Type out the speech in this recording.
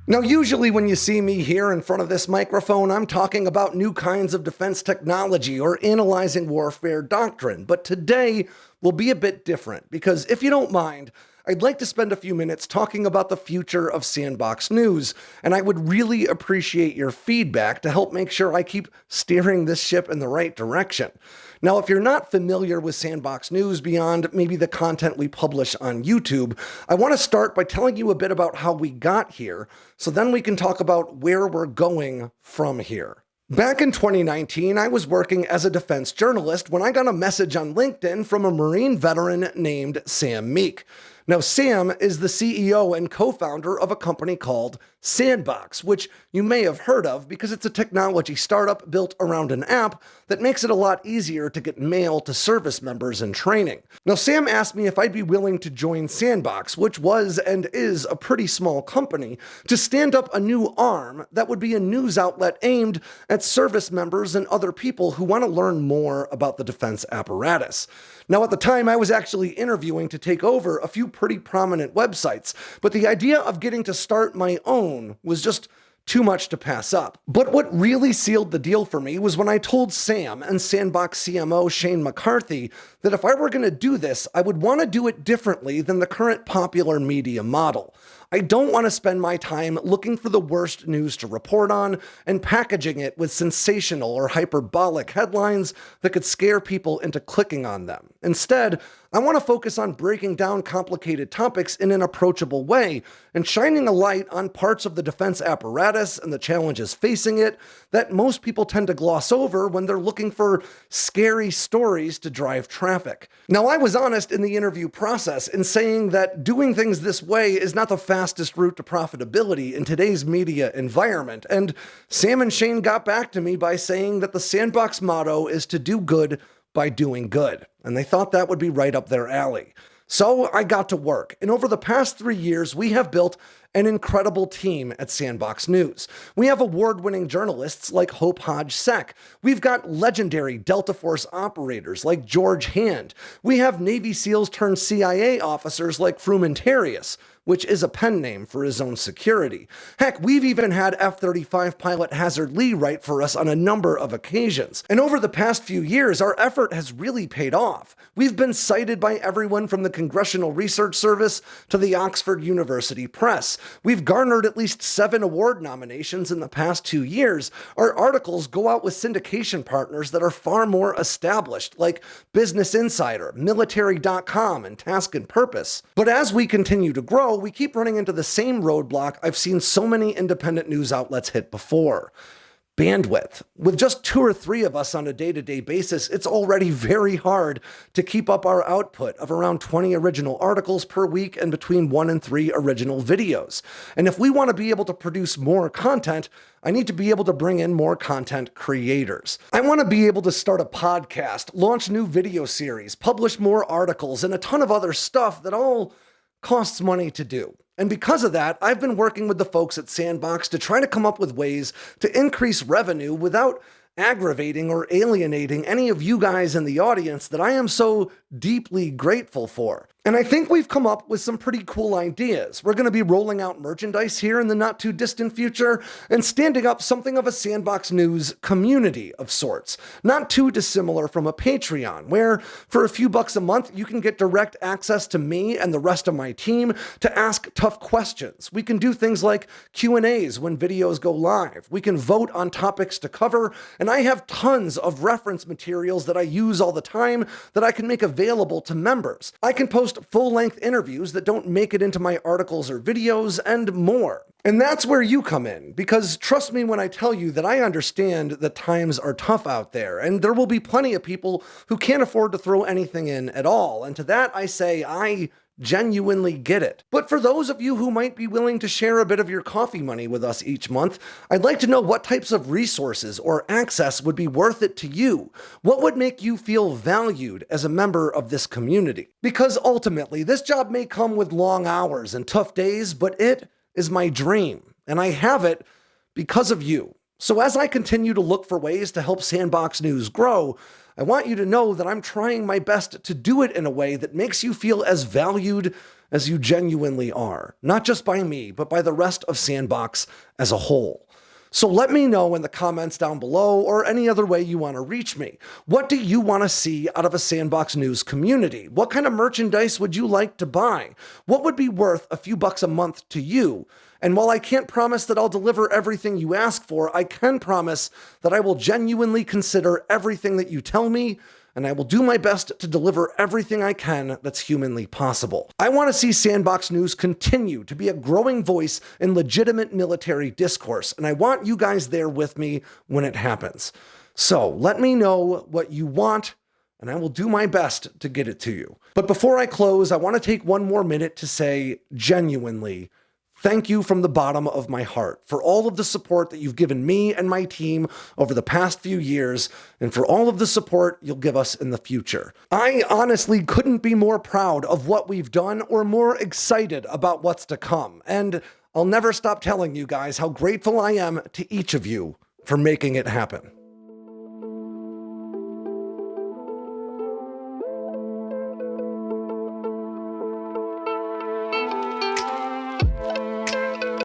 Now, usually when you see me here in front of this microphone, I'm talking about new kinds of defense technology or analyzing warfare doctrine. But today will be a bit different because if you don't mind, I'd like to spend a few minutes talking about the future of Sandboxx News, and I would really appreciate your feedback to help make sure I keep steering this ship in the right direction. Now, if you're not familiar with Sandboxx News beyond maybe the content we publish on YouTube, I want to start by telling you a bit about how we got here, so then we can talk about where we're going from here. Back in 2019, I was working as a defense journalist when I got a message on LinkedIn from a Marine veteran named Sam Meek. Now, Sam is the CEO and co-founder of a company called Sandboxx, which you may have heard of because it's a technology startup built around an app that makes it a lot easier to get mail to service members in training. Now, Sam asked me if I'd be willing to join Sandboxx, which was and is a pretty small company, to stand up a new arm that would be a news outlet aimed at service members and other people who want to learn more about the defense apparatus. Now, at the time, I was actually interviewing to take over a few pretty prominent websites, but the idea of getting to start my own was just too much to pass up. But what really sealed the deal for me was when I told Sam and Sandboxx CMO Shane McCarthy that if I were going to do this, I would want to do it differently than the current popular media model. I don't want to spend my time looking for the worst news to report on and packaging it with sensational or hyperbolic headlines that could scare people into clicking on them. Instead, I want to focus on breaking down complicated topics in an approachable way and shining a light on parts of the defense apparatus and the challenges facing it that most people tend to gloss over when they're looking for scary stories to drive traffic. Now, I was honest in the interview process in saying that doing things this way is not the fastest route to profitability in today's media environment, and Sam and Shane got back to me by saying that the Sandboxx motto is to do good by doing good, and they thought that would be right up their alley. So I got to work, and over the past 3 years, we have built an incredible team at Sandboxx News. We have award-winning journalists like Hope Hodge-Sek. We've got legendary Delta Force operators like George Hand. We have Navy SEALs turned CIA officers like Frumentarius, which is a pen name for his own security. Heck, we've even had F-35 pilot Hazard Lee write for us on a number of occasions. And over the past few years, our effort has really paid off. We've been cited by everyone from the Congressional Research Service to the Oxford University Press. We've garnered at least 7 award nominations in the past 2 years. Our articles go out with syndication partners that are far more established, like Business Insider, Military.com, and Task and Purpose. But as we continue to grow, we keep running into the same roadblock I've seen so many independent news outlets hit before. Bandwidth. With just 2 or 3 of us on a day-to-day basis, it's already very hard to keep up our output of around 20 original articles per week and between 1 and 3 original videos. And if we want to be able to produce more content, I need to be able to bring in more content creators. I want to be able to start a podcast, launch new video series, publish more articles, and a ton of other stuff that all costs money to do. And because of that, I've been working with the folks at Sandboxx to try to come up with ways to increase revenue without aggravating or alienating any of you guys in the audience that I am so deeply grateful for. And I think we've come up with some pretty cool ideas. We're going to be rolling out merchandise here in the not too distant future and standing up something of a Sandboxx News community of sorts. Not too dissimilar from a Patreon, where for a few bucks a month, you can get direct access to me and the rest of my team to ask tough questions. We can do things like Q&As when videos go live. We can vote on topics to cover, and I have tons of reference materials that I use all the time that I can make available to members. I can post full-length interviews that don't make it into my articles or videos, and more. And that's where you come in, because trust me when I tell you that I understand that times are tough out there, and there will be plenty of people who can't afford to throw anything in at all. And to that I say, I genuinely get it. But for those of you who might be willing to share a bit of your coffee money with us each month, I'd like to know what types of resources or access would be worth it to you. What would make you feel valued as a member of this community? Because ultimately, this job may come with long hours and tough days, but it is my dream, and I have it because of you. So as I continue to look for ways to help Sandboxx News grow, I want you to know that I'm trying my best to do it in a way that makes you feel as valued as you genuinely are, not just by me, but by the rest of Sandboxx as a whole. So let me know in the comments down below or any other way you want to reach me. What do you want to see out of a Sandboxx News community? What kind of merchandise would you like to buy? What would be worth a few bucks a month to you? And while I can't promise that I'll deliver everything you ask for, I can promise that I will genuinely consider everything that you tell me, and I will do my best to deliver everything I can that's humanly possible. I want to see Sandboxx News continue to be a growing voice in legitimate military discourse, and I want you guys there with me when it happens. So let me know what you want, and I will do my best to get it to you. But before I close, I want to take one more minute to say, genuinely, thank you from the bottom of my heart for all of the support that you've given me and my team over the past few years, and for all of the support you'll give us in the future. I honestly couldn't be more proud of what we've done or more excited about what's to come. And I'll never stop telling you guys how grateful I am to each of you for making it happen.